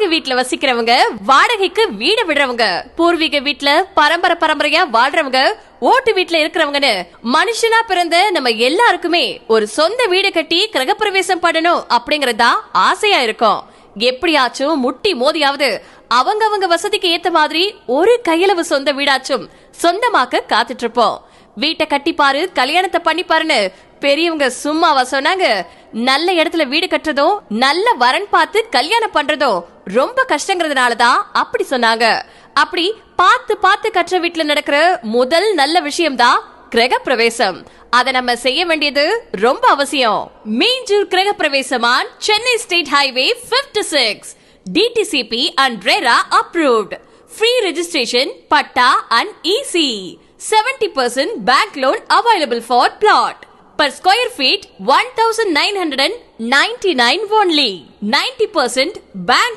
வீட்ல வசிக்கிறவங்க, வாடகைக்கு வீடு விடுறவங்க, பூர்வீக வீட்ல பரம்பரையா வாழ்றவங்க, ஓட்டு வீட்ல இருக்கிறவங்கன்னு மனுஷனா பிறந்த நம்ம எல்லாருக்குமே ஒரு சொந்த வீடு கட்டி கிரகப்பிரவேசம் பண்ணணும் அப்படிங்கறதா ஆசையா இருக்கும். எப்படியாச்சும் முட்டி மோதியாவது அவங்க வசதிக்கு ஏத்த மாதிரி ஒரு கையளவு சொந்த வீடாச்சும் சொந்தமாக்க காத்துட்டு இருப்போம். வீட்டை கட்டிப்பாரு, கல்யாணத்தை பண்ணிப்பாருன்னு பெரியவங்க சும்மாவா சொன்னாங்க? நல்ல இடத்துல வீடு கட்டுறதும் நல்ல வரன் பார்த்து கல்யாணம் பண்றதும் ரொம்ப கஷ்டங்கிறதுனாலதான் அப்படி சொன்னாங்க. அப்படி பார்த்து கட்டுற வீட்டுல நடக்கிற முதல் நல்ல விஷயம்தான் கிரகப்பிரவேசம். அத நம்ம செய்ய வேண்டியது ரொம்ப அவசியம். மீஞ்சூர் கிரகப்பிரவேசமான் Chennai state highway 56, DTCP and RERA approved. Free registration, patta and EC. 70% bank loan available for plot. Per square feet 1999 only. 90% bank